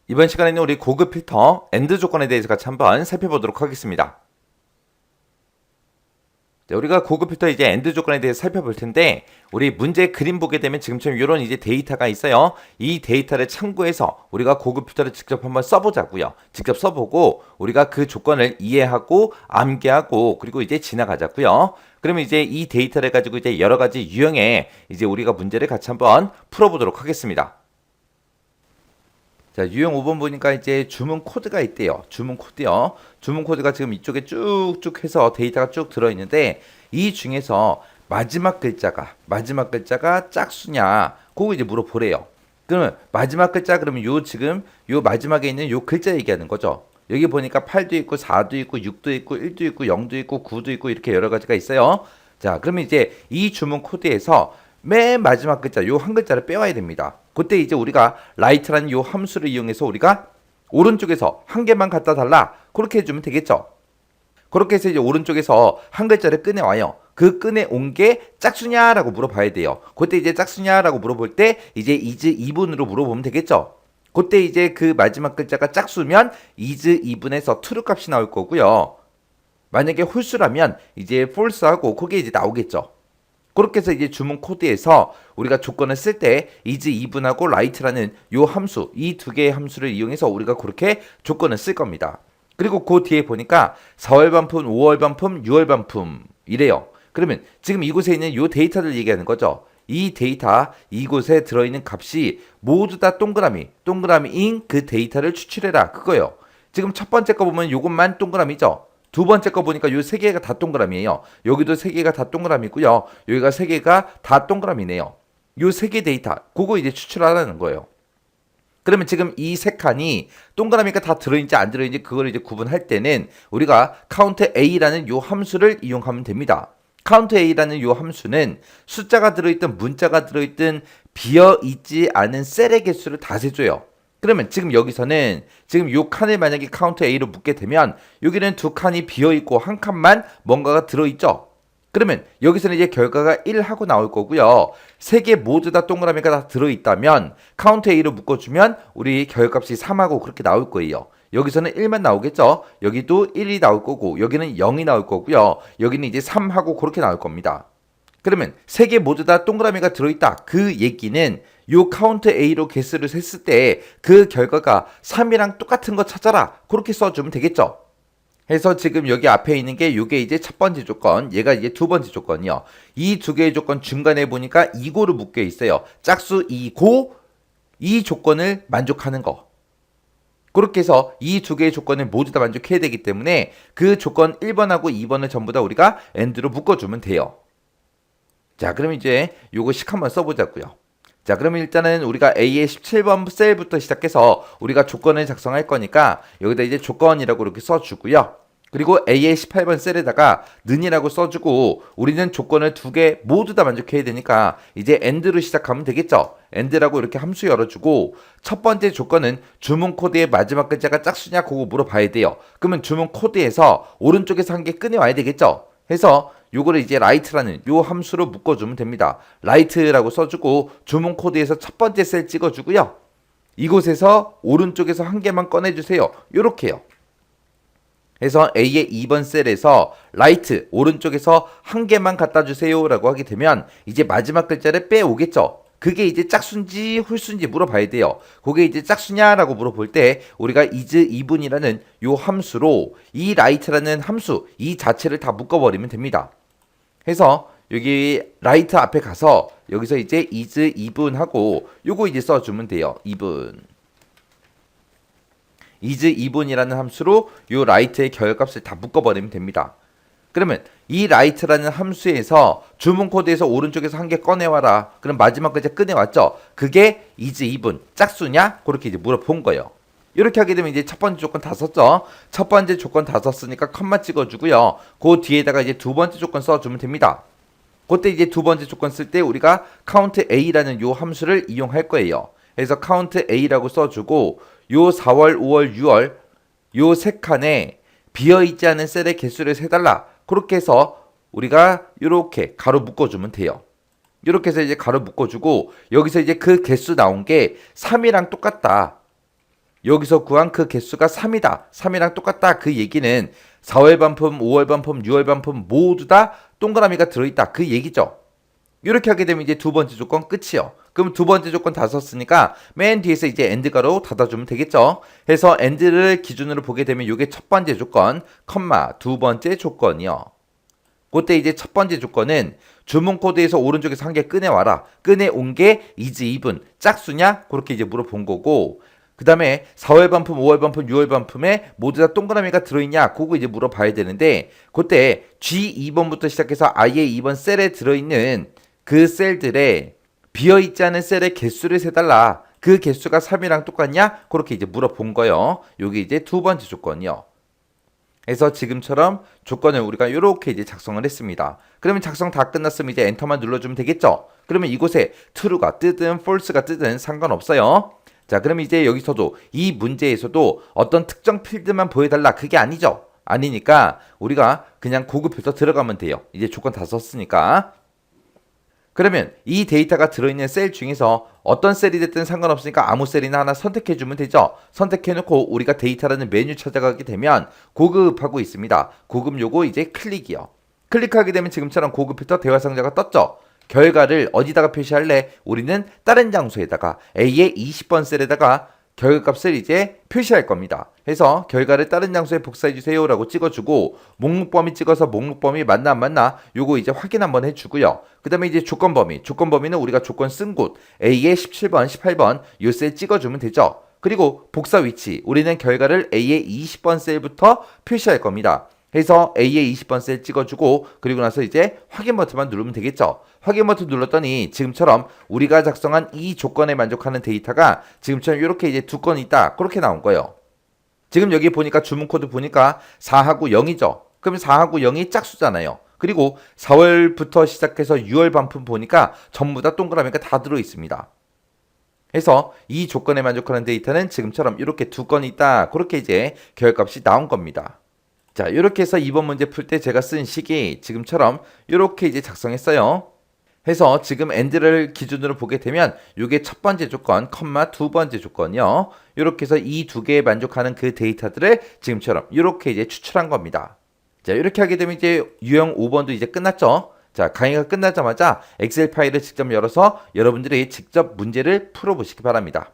이번 시간에는 우리 고급 필터 AND 조건에 대해서 같이 한번 살펴보도록 하겠습니다. 자, 우리가 고급 필터 이제 AND 조건에 대해서 살펴볼 텐데, 우리 문제 그림 보게 되면 지금처럼 이런 이제 데이터가 있어요. 이 데이터를 참고해서 우리가 고급 필터를 직접 한번 써보자고요. 직접 써보고 우리가 그 조건을 이해하고 암기하고 그리고 이제 지나가자고요. 그러면 이제 이 데이터를 가지고 이제 여러 가지 유형의 이제 우리가 문제를 같이 한번 풀어보도록 하겠습니다. 자, 유형 5번 보니까 이제 주문 코드가 있대요. 주문 코드요. 주문 코드가 지금 이쪽에 쭉쭉 해서 데이터가 쭉 들어있는데, 이 중에서 마지막 글자가 짝수냐, 그거 이제 물어보래요. 그러면 마지막 글자, 그러면 요 지금 요 마지막에 있는 요 글자 얘기하는 거죠. 여기 보니까 8도 있고 4도 있고 6도 있고 1도 있고 0도 있고 9도 있고 이렇게 여러 가지가 있어요. 자, 그러면 이제 이 주문 코드에서 맨 마지막 글자 요 한 글자를 빼와야 됩니다. 그때 이제 우리가 write라는 요 함수를 이용해서 우리가 오른쪽에서 한 개만 갖다 달라, 그렇게 해주면 되겠죠. 그렇게 해서 이제 오른쪽에서 한 글자를 꺼내와요. 그 꺼내온 게 짝수냐라고 물어봐야 돼요. 그때 이제 짝수냐라고 물어볼 때 이제 is even으로 물어보면 되겠죠. 그때 이제 그 마지막 글자가 짝수면 is even에서 true 값이 나올 거고요. 만약에 홀수라면 이제 false하고 그게 이제 나오겠죠. 그렇게 해서 이제 주문 코드에서 우리가 조건을 쓸 때 is even하고 write라는 요 함수, 이 두 개의 함수를 이용해서 우리가 그렇게 조건을 쓸 겁니다. 그리고 그 뒤에 보니까 4월 반품, 5월 반품, 6월 반품 이래요. 그러면 지금 이곳에 있는 요 데이터를 얘기하는 거죠. 이 데이터, 이곳에 들어있는 값이 모두 다 동그라미인 그 데이터를 추출해라, 그거요. 지금 첫 번째 거 보면 요것만 동그라미죠. 두 번째 거 보니까 요 세 개가 다 동그라미예요. 여기도 세 개가 다 동그라미고요. 여기가 세 개가 다 동그라미네요. 요 세 개 데이터, 그거 이제 추출하라는 거예요. 그러면 지금 이 세 칸이 동그라미가 다 들어있는지 안 들어있는지 그걸 이제 구분할 때는 우리가 count a라는 요 함수를 이용하면 됩니다. count a라는 요 함수는 숫자가 들어있든 문자가 들어있든 비어있지 않은 셀의 개수를 다 세줘요. 그러면 지금 여기서는 지금 요 칸을 만약에 count a로 묶게 되면 여기는 두 칸이 비어있고 한 칸만 뭔가가 들어있죠. 그러면 여기서는 이제 결과가 1하고 나올 거고요. 세 개 모두 다 동그라미가 다 들어있다면 count a로 묶어주면 우리 결과값이 3하고 그렇게 나올 거예요. 여기서는 1만 나오겠죠. 여기도 1이 나올 거고 여기는 0이 나올 거고요. 여기는 이제 3하고 그렇게 나올 겁니다. 그러면 세 개 모두 다 동그라미가 들어있다, 그 얘기는 요 카운트 A로 개수를 셌을 때 그 결과가 3이랑 똑같은 거 찾아라, 그렇게 써주면 되겠죠. 해서 지금 여기 앞에 있는 게 요게 이제 첫 번째 조건, 얘가 이제 두 번째 조건이요. 이 두 개의 조건 중간에 보니까 이고로 묶여 있어요. 짝수 이고, 이 조건을 만족하는 거. 그렇게 해서 이 두 개의 조건을 모두 다 만족해야 되기 때문에 그 조건 1번하고 2번을 전부 다 우리가 AND로 묶어주면 돼요. 자, 그럼 이제 요거씩 한번 써보자고요. 자, 그러면 일단은 우리가 A의 17번 셀부터 시작해서 우리가 조건을 작성할 거니까 여기다 이제 조건이라고 이렇게 써주고요. 그리고 A의 18번 셀에다가 는이라고 써주고, 우리는 조건을 두 개 모두 다 만족해야 되니까 이제 AND로 시작하면 되겠죠. AND라고 이렇게 함수 열어주고, 첫 번째 조건은 주문 코드의 마지막 글자가 짝수냐, 그거 물어봐야 돼요. 그러면 주문 코드에서 오른쪽에서 한 개 꺼내와야 되겠죠. 해서 요거를 이제 write라는 요 함수로 묶어주면 됩니다. write라고 써주고 주문 코드에서 첫 번째 셀 찍어주고요. 이곳에서 오른쪽에서 한 개만 꺼내주세요. 요렇게요. 해서 A의 2번 셀에서 write 오른쪽에서 한 개만 갖다 주세요 라고 하게 되면 이제 마지막 글자를 빼오겠죠. 그게 이제 짝수인지 홀수인지 물어봐야 돼요. 그게 이제 짝수냐라고 물어볼 때 우리가 is even이라는 요 함수로 이 write라는 함수 이 자체를 다 묶어버리면 됩니다. 해서 여기 write 앞에 가서 여기서 이제 is even 하고 요거 이제 써주면 돼요. even. is even이라는 함수로 요 write의 결값을 다 묶어버리면 됩니다. 그러면 이 write라는 함수에서 주문 코드에서 오른쪽에서 한 개 꺼내와라. 그럼 마지막 글자 꺼내왔죠. 그게 is even 짝수냐? 그렇게 이제 물어본 거예요. 이렇게 하게 되면 이제 첫 번째 조건 다 썼죠. 첫 번째 조건 다 썼으니까 컴마 찍어주고요. 그 뒤에다가 이제 두 번째 조건 써주면 됩니다. 그때 이제 두 번째 조건 쓸 때 우리가 count a라는 요 함수를 이용할 거예요. 그래서 count a라고 써주고 요 4월, 5월, 6월 요 세 칸에 비어있지 않은 셀의 개수를 세달라. 그렇게 해서 우리가 이렇게 가로 묶어주면 돼요. 이렇게 해서 이제 가로 묶어주고 여기서 이제 그 개수 나온 게 3이랑 똑같다. 여기서 구한 그 개수가 3이다. 3이랑 똑같다. 그 얘기는 4월 반품, 5월 반품, 6월 반품 모두 다 동그라미가 들어있다. 그 얘기죠. 이렇게 하게 되면 이제 두 번째 조건 끝이요. 그럼 두 번째 조건 다 썼으니까 맨 뒤에서 이제 엔드가로 닫아주면 되겠죠. 해서 엔드를 기준으로 보게 되면 이게 첫 번째 조건, 컴마 두 번째 조건이요. 그때 이제 첫 번째 조건은 주문 코드에서 오른쪽에서 한 개 꺼내와라. 꺼내온 게 is even 짝수냐? 그렇게 이제 물어본 거고, 그 다음에 4월 반품, 5월 반품, 6월 반품에 모두 다 동그라미가 들어있냐? 그거 이제 물어봐야 되는데, 그때 G2번부터 시작해서 아예 2번 셀에 들어있는 그 셀들에 비어있지 않은 셀의 개수를 세달라. 그 개수가 3이랑 똑같냐? 그렇게 이제 물어본 거요. 요게 이제 두 번째 조건이요. 그래서 지금처럼 조건을 우리가 이렇게 이제 작성을 했습니다. 그러면 작성 다 끝났으면 이제 엔터만 눌러주면 되겠죠. 그러면 이곳에 true가 뜨든 false가 뜨든 상관없어요. 자, 그러면 이제 여기서도 이 문제에서도 어떤 특정 필드만 보여달라 그게 아니죠. 아니니까 우리가 그냥 고급해서 들어가면 돼요. 이제 조건 다 썼으니까. 그러면 이 데이터가 들어있는 셀 중에서 어떤 셀이 됐든 상관없으니까 아무 셀이나 하나 선택해주면 되죠. 선택해놓고 우리가 데이터라는 메뉴 찾아가게 되면 고급하고 있습니다. 고급 요거 이제 클릭이요. 클릭하게 되면 지금처럼 고급 필터 대화 상자가 떴죠. 결과를 어디다가 표시할래? 우리는 다른 장소에다가 A의 20번 셀에다가 결과값을 이제 표시할 겁니다. 해서 결과를 다른 장소에 복사해 주세요 라고 찍어주고, 목록 범위 찍어서 목록 범위 맞나 안 맞나 요거 이제 확인 한번 해주고요. 그 다음에 이제 조건 범위, 조건 범위는 우리가 조건 쓴 곳 A의 17번 18번 요 셀 찍어주면 되죠. 그리고 복사 위치, 우리는 결과를 A의 20번 셀부터 표시할 겁니다. 해서 A의 20번 셀 찍어주고, 그리고 나서 이제 확인 버튼만 누르면 되겠죠. 확인 버튼 눌렀더니 지금처럼 우리가 작성한 이 조건에 만족하는 데이터가 지금처럼 이렇게 이제 두 건 있다. 그렇게 나온 거예요. 지금 여기 보니까 주문 코드 보니까 4하고 0이죠. 그럼 4하고 0이 짝수잖아요. 그리고 4월부터 시작해서 6월 반품 보니까 전부 다 동그라미가 다 들어 있습니다. 해서 이 조건에 만족하는 데이터는 지금처럼 이렇게 두 건 있다. 그렇게 이제 결과값이 나온 겁니다. 자, 이렇게 해서 이번 문제 풀 때 제가 쓴 식이 지금처럼 이렇게 이제 작성했어요. 해서 지금 엔드를 기준으로 보게 되면 이게 첫 번째 조건, 컴마 두 번째 조건이요. 이렇게 해서 이 두 개에 만족하는 그 데이터들을 지금처럼 이렇게 이제 추출한 겁니다. 자, 이렇게 하게 되면 이제 유형 5번도 이제 끝났죠. 자, 강의가 끝나자마자 엑셀 파일을 직접 열어서 여러분들이 직접 문제를 풀어보시기 바랍니다.